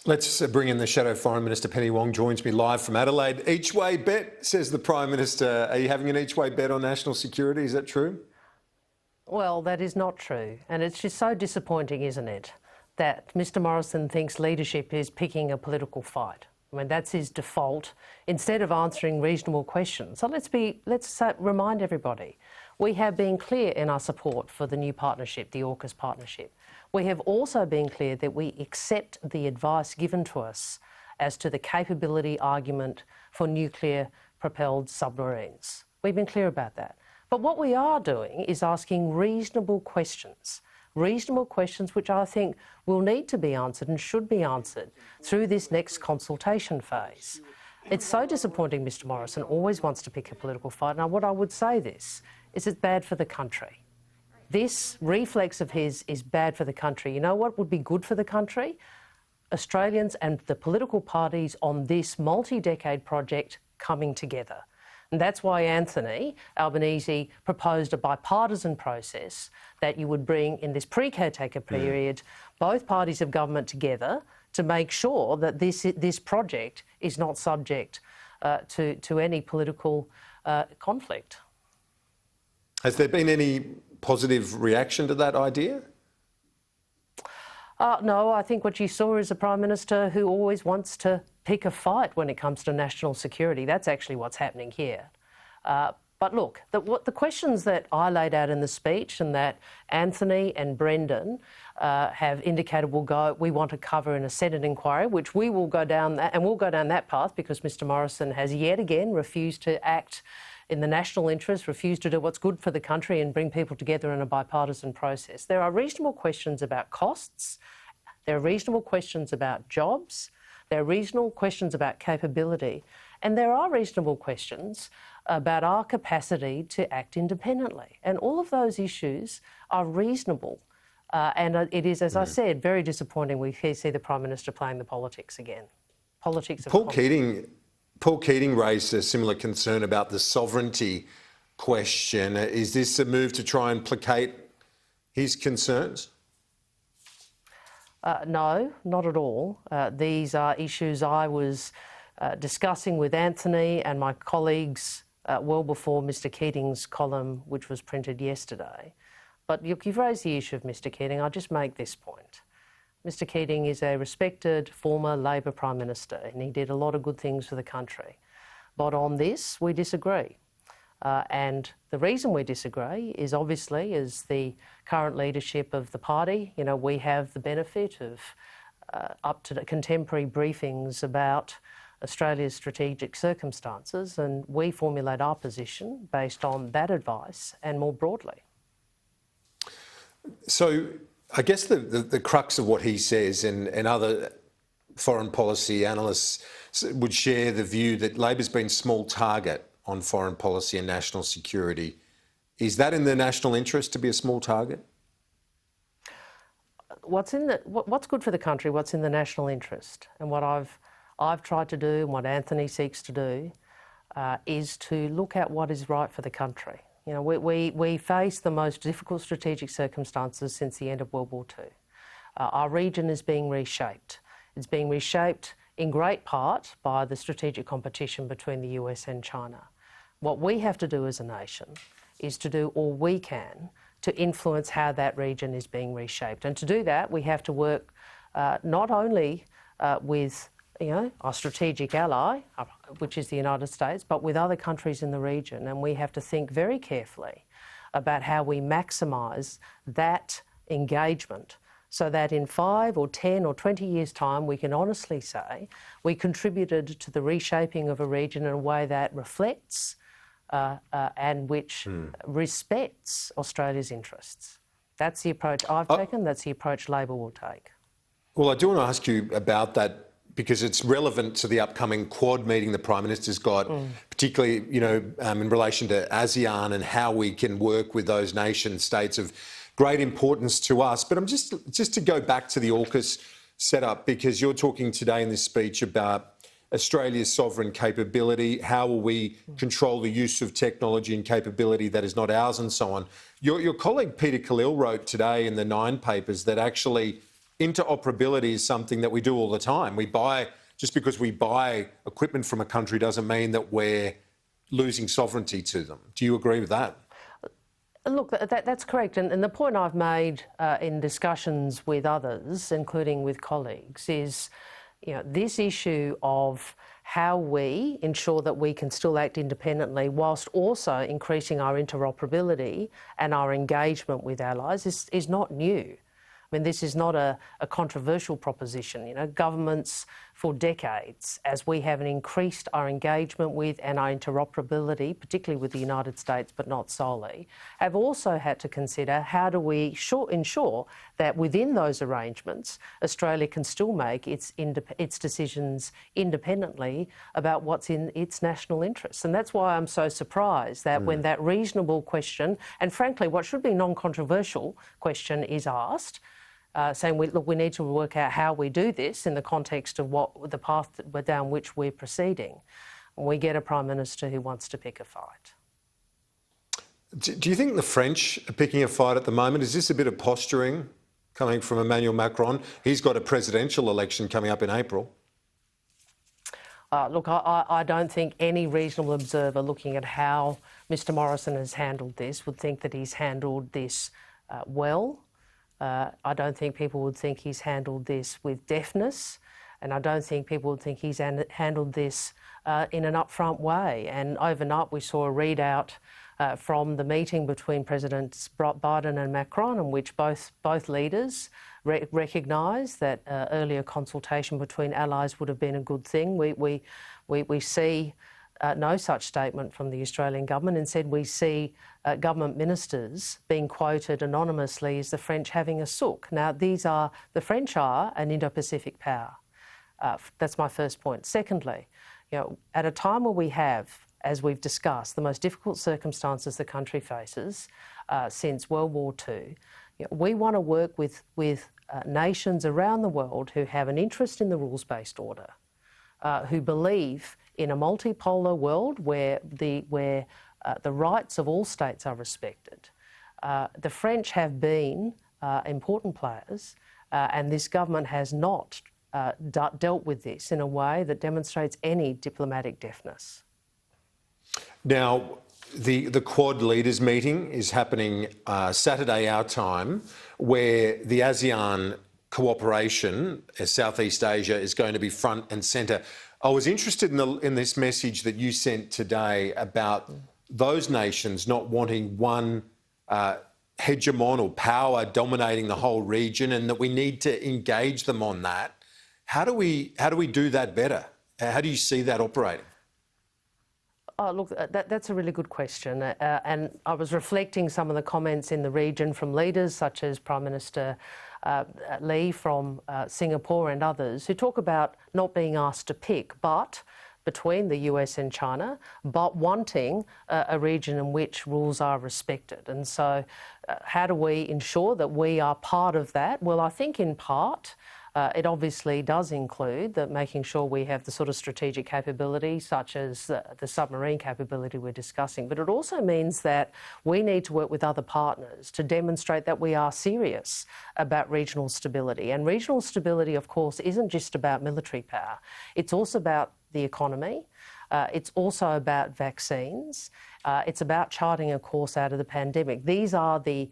Let's bring in the Shadow Foreign Minister. Penny Wong joins me live from Adelaide. Each way bet, says the Prime Minister. Are you having an each way bet on national security? Is that true? Well, that is not true. And it's just so disappointing, isn't it, that Mr Morrison thinks leadership is picking a political fight. I mean, that's his default, instead of answering reasonable questions. So let's remind everybody, we have been clear in our support for the new partnership, the AUKUS partnership. We have also been clear that we accept the advice given to us as to the capability argument for nuclear-propelled submarines. We've been clear about that. But what we are doing is asking reasonable questions which I think will need to be answered and should be answered through this next consultation phase. It's so disappointing Mr Morrison always wants to pick a political fight. Now, what I would say is it's bad for the country. This reflex of his is bad for the country. You know what would be good for the country? Australians and the political parties on this multi-decade project coming together. And that's why Anthony Albanese proposed a bipartisan process that you would bring in this pre-caretaker period both parties of government together to make sure that this project is not subject to any political conflict. Has there been any positive reaction to that idea? No, I think what you saw is a Prime Minister who always wants to pick a fight when it comes to national security. That's actually what's happening here. But look, the questions that I laid out in the speech and that Anthony and Brendan have indicated we want to cover in a Senate inquiry, which we will go down that, and we'll go down that path because Mr Morrison has yet again refused to act in the national interest, refused to do what's good for the country and bring people together in a bipartisan process. There are reasonable questions about costs. There are reasonable questions about jobs. There are reasonable questions about capability. And there are reasonable questions about our capacity to act independently. And all of those issues are reasonable. And it is, as I said, very disappointing we see the Prime Minister playing the politics again. Politics of Paul Keating raised a similar concern about the sovereignty question. Is this a move to try and placate his concerns? No, not at all. These are issues I was discussing with Anthony and my colleagues well before Mr Keating's column, which was printed yesterday. But you've raised the issue of Mr Keating. I'll just make this point. Mr Keating is a respected former Labor Prime Minister and he did a lot of good things for the country. But on this, we disagree. And the reason we disagree is obviously as the current leadership of the party, you know, we have the benefit of up-to-contemporary briefings about Australia's strategic circumstances, and we formulate our position based on that advice and more broadly. So I guess the crux of what he says and other foreign policy analysts would share the view that Labor's been small target on foreign policy and national security. Is that in the national interest to be a small target? What's good for the country, what's in the national interest, and what I've tried to do and what Anthony seeks to do is to look at what is right for the country. You know, we face the most difficult strategic circumstances since the end of World War II. Our region is being reshaped. It's being reshaped in great part by the strategic competition between the US and China. What we have to do as a nation is to do all we can to influence how that region is being reshaped. And to do that, we have to work not only with our strategic ally, which is the United States, but with other countries in the region. And we have to think very carefully about how we maximise that engagement so that in 5 or 10 or 20 years' time, we can honestly say we contributed to the reshaping of a region in a way that reflects and which respects Australia's interests. That's the approach I've taken, that's the approach Labor will take. Well, I do want to ask you about that because it's relevant to the upcoming Quad meeting the Prime Minister's got, particularly, in relation to ASEAN and how we can work with those nation states of great importance to us. But I'm just to go back to the AUKUS setup, because you're talking today in this speech about Australia's sovereign capability, how will we control the use of technology and capability that is not ours and so on. Your colleague Peter Khalil wrote today in the 9 papers that actually interoperability is something that we do all the time. Just because we buy equipment from a country doesn't mean that we're losing sovereignty to them. Do you agree with that? Look, that's correct. And the point I've made in discussions with others, including with colleagues, is this issue of how we ensure that we can still act independently whilst also increasing our interoperability and our engagement with allies is not new. I mean, this is not a controversial proposition. Governments for decades, as we have increased our engagement with and our interoperability, particularly with the United States, but not solely, have also had to consider how do we ensure that within those arrangements, Australia can still make its decisions independently about what's in its national interests. And that's why I'm so surprised that when that reasonable question, and frankly, what should be non-controversial question is asked, saying, look, we need to work out how we do this in the context of what the path down which we're proceeding. And we get a Prime Minister who wants to pick a fight. Do you think the French are picking a fight at the moment? Is this a bit of posturing coming from Emmanuel Macron? He's got a presidential election coming up in April. Look, I don't think any reasonable observer looking at how Mr Morrison has handled this would think that he's handled this well. I don't think people would think he's handled this with deftness, and I don't think people would think he's handled this in an upfront way. And overnight we saw a readout from the meeting between Presidents Biden and Macron, in which both leaders recognised that earlier consultation between allies would have been a good thing. We see no such statement from the Australian government. Instead, we see government ministers being quoted anonymously as the French having a sook. Now, the French are an Indo-Pacific power. That's my first point. Secondly, at a time where we have, as we've discussed, the most difficult circumstances the country faces since World War II, we want to work with nations around the world who have an interest in the rules-based order, who believe in a multipolar world where the rights of all states are respected. The French have been important players, and this government has not dealt with this in a way that demonstrates any diplomatic deftness. Now, the Quad leaders meeting is happening Saturday our time, where the ASEAN cooperation, Southeast Asia, is going to be front and centre. I was interested in this message that you sent today about those nations not wanting one hegemon or power dominating the whole region, and that we need to engage them on that. How do we do that better? How do you see that operating? Oh, look, that's a really good question. And I was reflecting some of the comments in the region from leaders such as Prime Minister Lee from Singapore and others, who talk about not being asked to pick, but between the US and China, but wanting a region in which rules are respected. And so how do we ensure that we are part of that? Well, I think in part, it obviously does include that making sure we have the sort of strategic capability, such as the submarine capability we're discussing. But it also means that we need to work with other partners to demonstrate that we are serious about regional stability. And regional stability, of course, isn't just about military power. It's also about the economy. It's also about vaccines. It's about charting a course out of the pandemic. These are the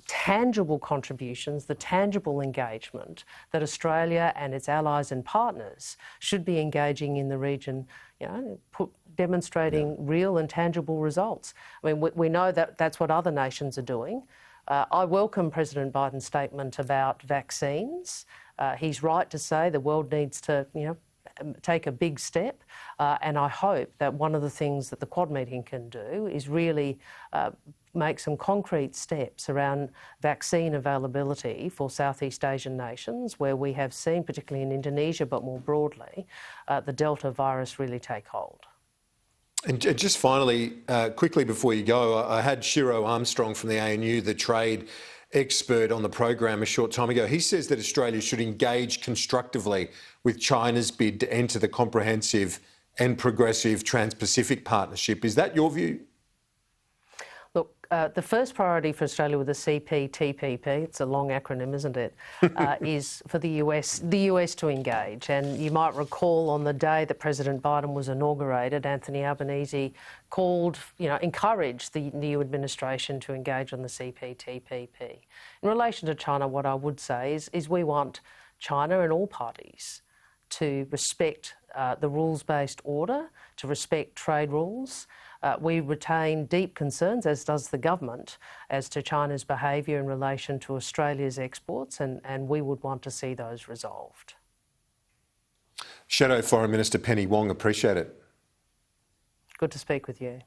tangible contributions, the tangible engagement that Australia and its allies and partners should be engaging in the region, demonstrating real and tangible results. I mean, we know that that's what other nations are doing. I welcome President Biden's statement about vaccines. He's right to say the world needs to, take a big step, and I hope that one of the things that the Quad meeting can do is really make some concrete steps around vaccine availability for Southeast Asian nations, where we have seen, particularly in Indonesia, but more broadly, the Delta virus really take hold. And just finally, quickly before you go, I had Shiro Armstrong from the ANU, the trade expert, on the program a short time ago. He says that Australia should engage constructively with China's bid to enter the comprehensive and progressive Trans-Pacific Partnership. Is that your view? Look, the first priority for Australia with the CPTPP, it's a long acronym, isn't it, is for the US to engage. And you might recall on the day that President Biden was inaugurated, Anthony Albanese called, encouraged the new administration to engage on the CPTPP. In relation to China, what I would say is we want China and all parties to respect the rules-based order, to respect trade rules. We retain deep concerns, as does the government, as to China's behaviour in relation to Australia's exports, and we would want to see those resolved. Shadow Foreign Minister Penny Wong, appreciate it. Good to speak with you.